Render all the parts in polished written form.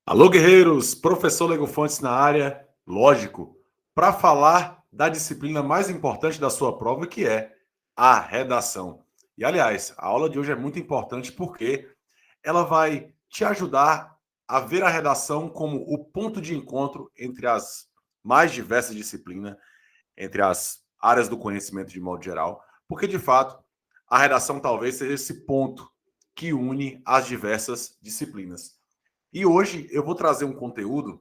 Alô, guerreiros! Professor Lego Fontes na área, lógico, para falar da disciplina mais importante da sua prova, que é a redação. E, aliás, a aula de hoje é muito importante porque ela vai te ajudar a ver a redação como o ponto de encontro entre as mais diversas disciplinas, entre as áreas do conhecimento de modo geral, porque, de fato, a redação talvez seja esse ponto que une as diversas disciplinas. E hoje eu vou trazer um conteúdo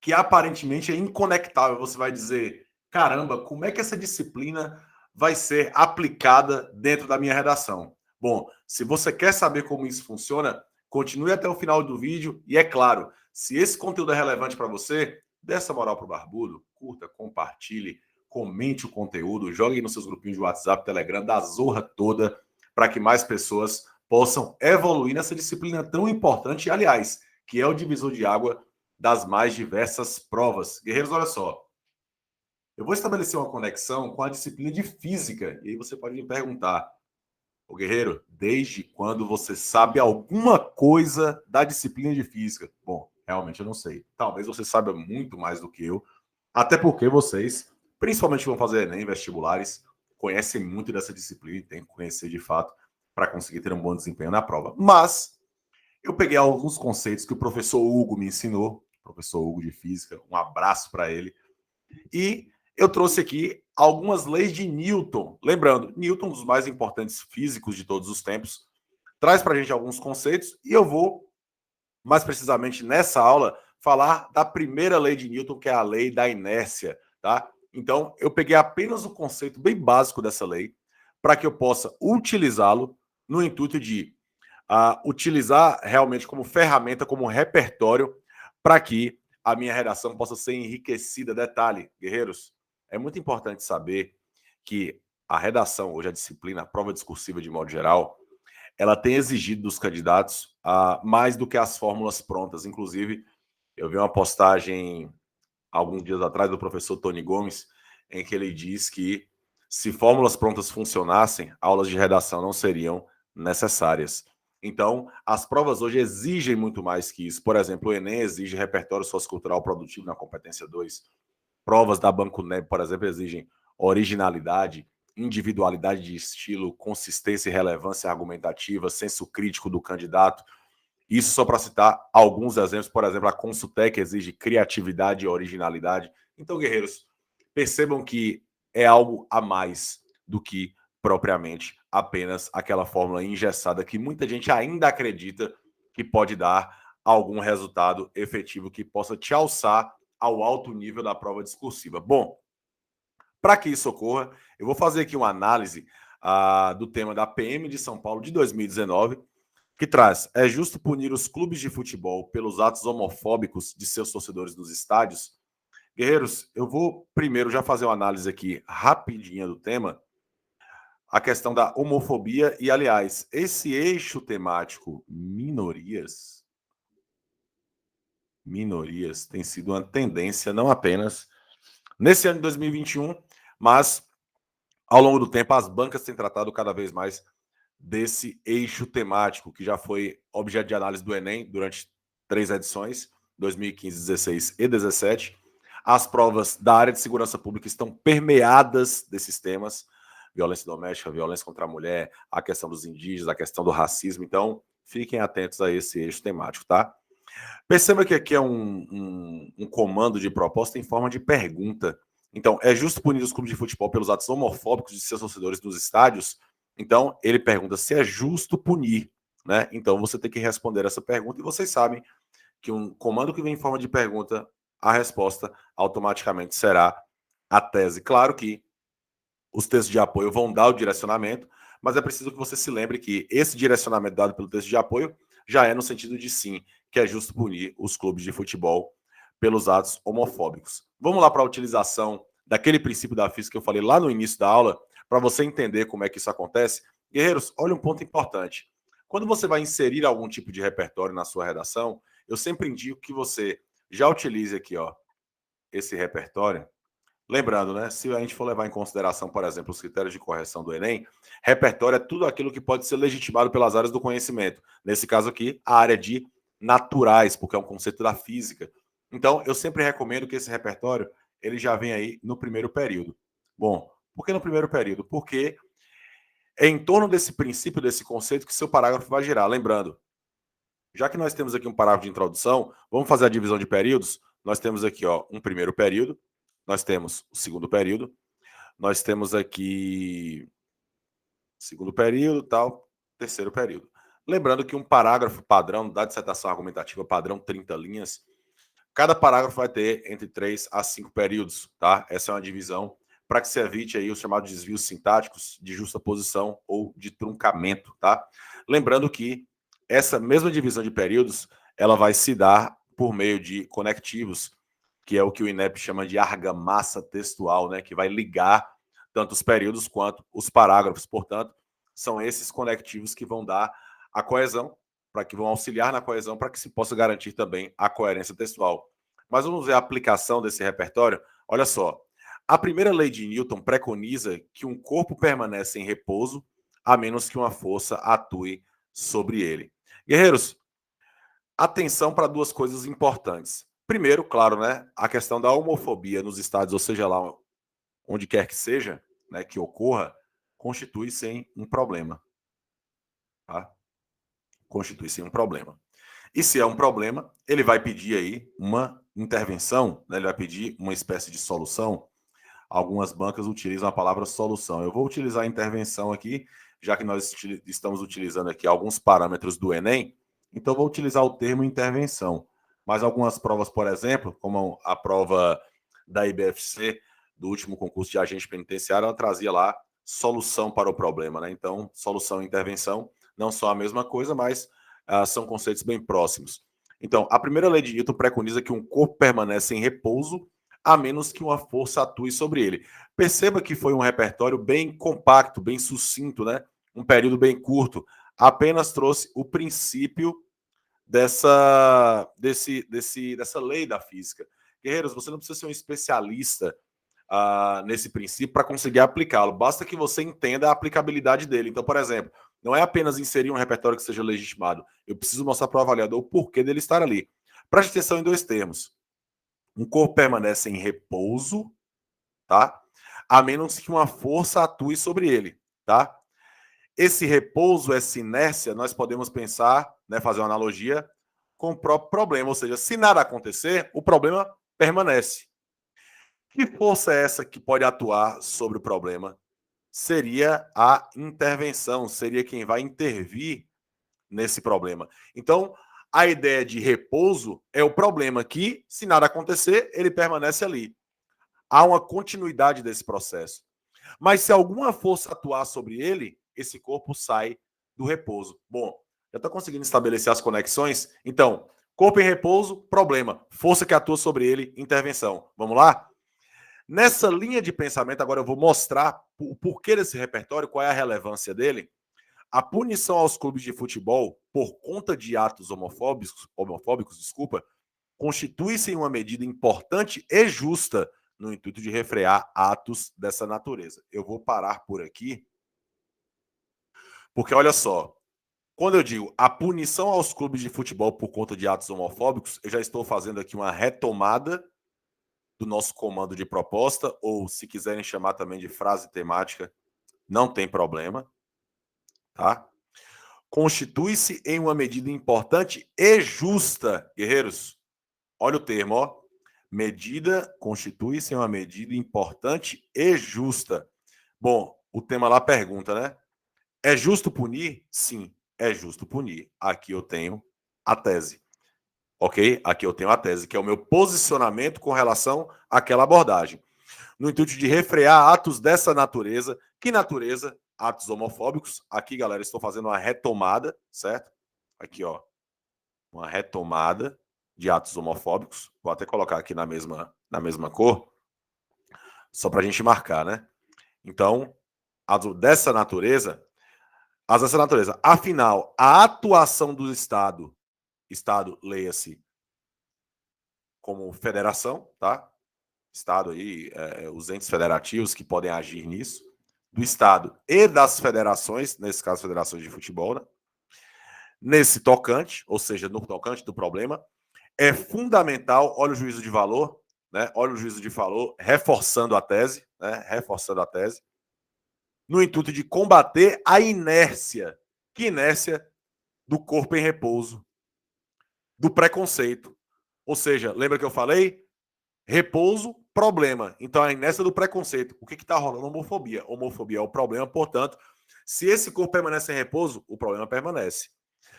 que aparentemente é inconectável. Você vai dizer, caramba, como é que essa disciplina vai ser aplicada dentro da minha redação? Bom, se você quer saber como isso funciona, continue até o final do vídeo. E é claro, se esse conteúdo é relevante para você, dê essa moral para o Barbudo, curta, compartilhe, comente o conteúdo, jogue nos seus grupinhos de WhatsApp, Telegram, da zorra toda, para que mais pessoas possam evoluir nessa disciplina tão importante, e, aliás, que é o divisor de água das mais diversas provas. Guerreiros, olha só. Eu vou estabelecer uma conexão com a disciplina de física. E aí você pode me perguntar, ô guerreiro, desde quando você sabe alguma coisa da disciplina de física? Bom, realmente eu não sei. Talvez você saiba muito mais do que eu. Até porque vocês, principalmente que vão fazer Enem, vestibulares, conhecem muito dessa disciplina e tem que conhecer de fato para conseguir ter um bom desempenho na prova. Mas eu peguei alguns conceitos que o professor Hugo me ensinou, professor Hugo de Física, um abraço para ele, e eu trouxe aqui algumas leis de Newton. Lembrando, Newton, um dos mais importantes físicos de todos os tempos, traz para a gente alguns conceitos e eu vou, mais precisamente nessa aula, falar da primeira lei de Newton, que é a lei da inércia, tá? Então, eu peguei apenas o conceito bem básico dessa lei para que eu possa utilizá-lo no intuito de utilizar realmente como ferramenta, como repertório, para que a minha redação possa ser enriquecida. Detalhe, guerreiros, é muito importante saber que a redação, hoje a disciplina, a prova discursiva de modo geral, ela tem exigido dos candidatos mais do que as fórmulas prontas. Inclusive, eu vi uma postagem alguns dias atrás do professor Tony Gomes, em que ele diz que se fórmulas prontas funcionassem, aulas de redação não seriam necessárias. Então, as provas hoje exigem muito mais que isso. Por exemplo, o Enem exige repertório sociocultural produtivo na competência 2. Provas da Banco NEB, por exemplo, exigem originalidade, individualidade de estilo, consistência e relevância argumentativa, senso crítico do candidato. Isso só para citar alguns exemplos. Por exemplo, a Consultec exige criatividade e originalidade. Então, guerreiros, percebam que é algo a mais do que propriamente apenas aquela fórmula engessada que muita gente ainda acredita que pode dar algum resultado efetivo que possa te alçar ao alto nível da prova discursiva. Bom, para que isso ocorra, eu vou fazer aqui uma análise do tema da PM de São Paulo de 2019, que traz: é justo punir os clubes de futebol pelos atos homofóbicos de seus torcedores nos estádios? Guerreiros, eu vou primeiro já fazer uma análise aqui rapidinha do tema, a questão da homofobia e, aliás, esse eixo temático minorias tem sido uma tendência não apenas nesse ano de 2021, mas ao longo do tempo as bancas têm tratado cada vez mais desse eixo temático, que já foi objeto de análise do Enem durante 3 edições, 2015, 16 e 17. As provas da área de segurança pública estão permeadas desses temas: violência doméstica, violência contra a mulher, a questão dos indígenas, a questão do racismo. Então, fiquem atentos a esse eixo temático, tá? Perceba que aqui é um comando de proposta em forma de pergunta. Então, é justo punir os clubes de futebol pelos atos homofóbicos de seus torcedores nos estádios? Então, ele pergunta se é justo punir, né? Então, você tem que responder essa pergunta, e vocês sabem que um comando que vem em forma de pergunta, a resposta automaticamente será a tese. Claro que os textos de apoio vão dar o direcionamento, mas é preciso que você se lembre que esse direcionamento dado pelo texto de apoio já é no sentido de sim, que é justo punir os clubes de futebol pelos atos homofóbicos. Vamos lá para a utilização daquele princípio da física que eu falei lá no início da aula, para você entender como é que isso acontece. Guerreiros, olha um ponto importante. Quando você vai inserir algum tipo de repertório na sua redação, eu sempre indico que você já utilize aqui, ó, esse repertório. Lembrando, né, se a gente for levar em consideração, por exemplo, os critérios de correção do Enem, repertório é tudo aquilo que pode ser legitimado pelas áreas do conhecimento. Nesse caso aqui, a área de naturais, porque é um conceito da física. Então, eu sempre recomendo que esse repertório ele já vem aí no primeiro período. Bom, por que no primeiro período? Porque é em torno desse princípio, desse conceito, que seu parágrafo vai girar. Lembrando, já que nós temos aqui um parágrafo de introdução, vamos fazer a divisão de períodos. Nós temos aqui um primeiro período, nós temos o segundo período, nós temos aqui segundo período, tal, terceiro período. Lembrando que um parágrafo padrão da dissertação argumentativa padrão 30 linhas, cada parágrafo vai ter entre 3 a 5 períodos, tá? Essa é uma divisão para que se evite aí os chamados desvios sintáticos de justa posição ou de truncamento, tá? Lembrando que essa mesma divisão de períodos, ela vai se dar por meio de conectivos, que é o que o INEP chama de argamassa textual, né? Que vai ligar tanto os períodos quanto os parágrafos. Portanto, são esses conectivos que vão dar a coesão, para que vão auxiliar na coesão, para que se possa garantir também a coerência textual. Mas vamos ver a aplicação desse repertório. Olha só, a primeira lei de Newton preconiza que um corpo permanece em repouso a menos que uma força atue sobre ele. Guerreiros, atenção para duas coisas importantes. Primeiro, claro, né, a questão da homofobia nos estados, ou seja lá onde quer que seja, né, que ocorra, constitui-se um problema. Tá? Constitui-se um problema. E se é um problema, ele vai pedir aí uma intervenção, né? Ele vai pedir uma espécie de solução. Algumas bancas utilizam a palavra solução. Eu vou utilizar a intervenção aqui, já que nós estamos utilizando aqui alguns parâmetros do Enem, então vou utilizar o termo intervenção. Mas algumas provas, por exemplo, como a prova da IBFC, do último concurso de agente penitenciário, ela trazia lá solução para o problema, né? Então, solução e intervenção não são a mesma coisa, mas são conceitos bem próximos. Então, a primeira lei de Newton preconiza que um corpo permanece em repouso a menos que uma força atue sobre ele. Perceba que foi um repertório bem compacto, bem sucinto, né? Um período bem curto. Apenas trouxe o princípio dessa lei da física. Guerreiros, você não precisa ser um especialista nesse princípio para conseguir aplicá-lo. Basta que você entenda a aplicabilidade dele. Então, por exemplo, não é apenas inserir um repertório que seja legitimado. Eu preciso mostrar para o avaliador o porquê dele estar ali. Preste atenção em dois termos. Um corpo permanece em repouso, tá? A menos que uma força atue sobre ele, tá? Esse repouso, essa inércia, nós podemos pensar, né, fazer uma analogia com o próprio problema, ou seja, se nada acontecer, o problema permanece. Que força é essa que pode atuar sobre o problema? Seria a intervenção, seria quem vai intervir nesse problema. Então, a ideia de repouso é o problema que, se nada acontecer, ele permanece ali. Há uma continuidade desse processo. Mas se alguma força atuar sobre ele, esse corpo sai do repouso. Bom, já está conseguindo estabelecer as conexões? Então, corpo em repouso, problema. Força que atua sobre ele, intervenção. Vamos lá? Nessa linha de pensamento, agora eu vou mostrar o porquê desse repertório, qual é a relevância dele. A punição aos clubes de futebol por conta de atos homofóbicos, constitui-se em uma medida importante e justa no intuito de refrear atos dessa natureza. Eu vou parar por aqui, porque olha só, quando eu digo a punição aos clubes de futebol por conta de atos homofóbicos, eu já estou fazendo aqui uma retomada do nosso comando de proposta, ou se quiserem chamar também de frase temática, não tem problema, tá? Constitui-se em uma medida importante e justa, guerreiros. Olha o termo, ó. Medida constitui-se em uma medida importante e justa. Bom, o tema lá pergunta, né? É justo punir? Sim, é justo punir. Aqui eu tenho a tese. Ok? Aqui eu tenho a tese, que é o meu posicionamento com relação àquela abordagem. No intuito de refrear atos dessa natureza. Que natureza? Atos homofóbicos. Aqui, galera, estou fazendo uma retomada, certo? Aqui, ó. Uma retomada de atos homofóbicos. Vou até colocar aqui na mesma cor, só para a gente marcar, né? Então, dessa natureza, as dessa natureza. Afinal, a atuação do Estado, leia-se como federação, tá? Estado aí, os entes federativos que podem agir nisso, do Estado e das federações, nesse caso, federações de futebol, né? nesse tocante, ou seja, no tocante do problema, é fundamental, olha o juízo de valor, né? Olha o juízo de valor, reforçando a tese, né? Reforçando a tese, no intuito de combater a inércia. Que inércia? Do corpo em repouso, do preconceito. Ou seja, lembra que eu falei? Repouso, problema. Então, a inércia do preconceito. O que está rolando? Homofobia. Homofobia é o problema, portanto, se esse corpo permanece em repouso, o problema permanece.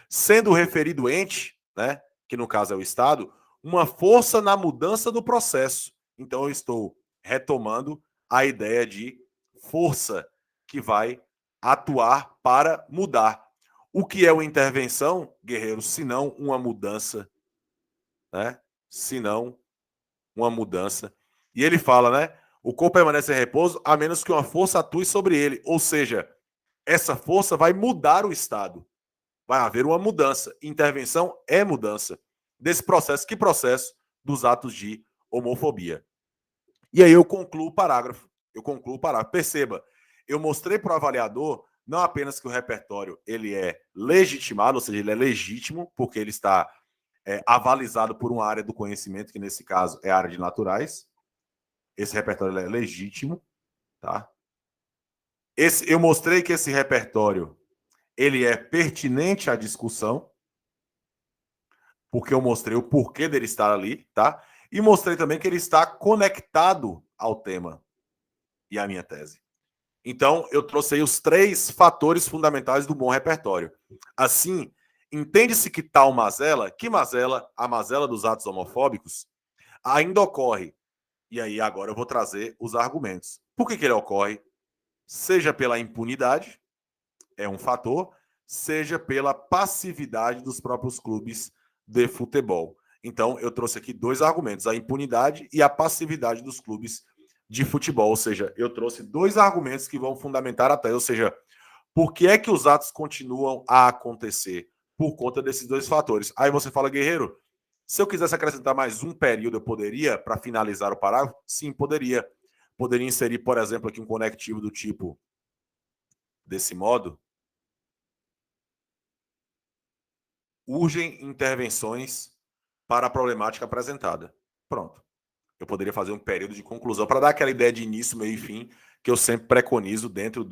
Sendo referido ente, né, que no caso é o Estado, uma força na mudança do processo. Então, eu estou retomando a ideia de força que vai atuar para mudar. O que é uma intervenção, guerreiro, se não uma mudança, né? Se não uma mudança. E ele fala, né? O corpo permanece em repouso a menos que uma força atue sobre ele. Ou seja, essa força vai mudar o estado. Vai haver uma mudança. Intervenção é mudança desse processo. Que processo? Dos atos de homofobia. E aí eu concluo o parágrafo. Perceba, eu mostrei para o avaliador não apenas que o repertório ele é legitimado, ou seja, ele é legítimo, porque ele está avalizado por uma área do conhecimento, que nesse caso é a área de naturais. Esse repertório é legítimo, tá? Eu mostrei que esse repertório ele é pertinente à discussão, porque eu mostrei o porquê dele estar ali, tá? E mostrei também que ele está conectado ao tema e à minha tese. Então, eu trouxe aí os 3 fatores fundamentais do bom repertório. Assim, entende-se que tal mazela, que mazela, a mazela dos atos homofóbicos, ainda ocorre. E aí, agora eu vou trazer os argumentos. Por que ele ocorre? Seja pela impunidade, é um fator, seja pela passividade dos próprios clubes de futebol. Então, eu trouxe aqui 2 argumentos, a impunidade e a passividade dos clubes de futebol. Ou seja, eu trouxe 2 argumentos que vão fundamentar a tese. Ou seja, por que é que os atos continuam a acontecer? Por conta desses 2 fatores. Aí você fala, guerreiro, se eu quisesse acrescentar mais um período, eu poderia, para finalizar o parágrafo? Sim, poderia. Poderia inserir, por exemplo, aqui um conectivo do tipo, desse modo, urgem intervenções para a problemática apresentada. Pronto. Eu poderia fazer um período de conclusão para dar aquela ideia de início, meio e fim que eu sempre preconizo dentro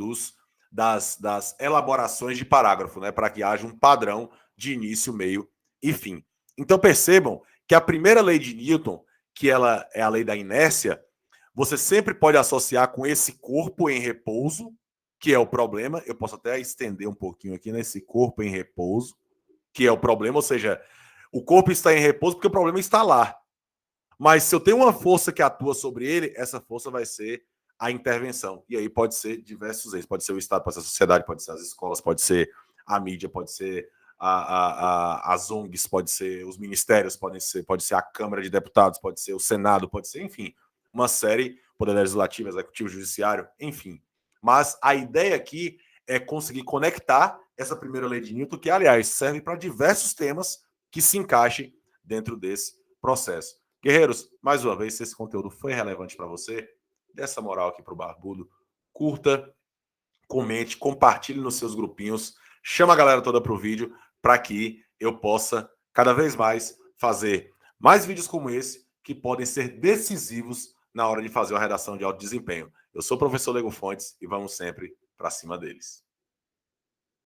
das elaborações de parágrafo, né? Para que haja um padrão de início, meio e fim. Então percebam que a primeira lei de Newton, que ela é a lei da inércia, você sempre pode associar com esse corpo em repouso, que é o problema. Eu posso até estender um pouquinho aqui nesse corpo em repouso, que é o problema, ou seja, o corpo está em repouso porque o problema está lá. Mas se eu tenho uma força que atua sobre ele, essa força vai ser a intervenção. E aí pode ser diversos eixos. Pode ser o Estado, pode ser a sociedade, pode ser as escolas, pode ser a mídia, pode ser as ONGs, pode ser os ministérios, pode ser a Câmara de Deputados, pode ser o Senado, pode ser, enfim, uma série, poder legislativo, executivo, judiciário, enfim. Mas a ideia aqui é conseguir conectar essa primeira lei de Newton, que, aliás, serve para diversos temas que se encaixem dentro desse processo. Guerreiros, mais uma vez, se esse conteúdo foi relevante para você, dê essa moral aqui para o Barbudo, curta, comente, compartilhe nos seus grupinhos, chama a galera toda para o vídeo, para que eu possa, cada vez mais, fazer mais vídeos como esse, que podem ser decisivos na hora de fazer uma redação de alto desempenho. Eu sou o professor Lego Fontes e vamos sempre para cima deles.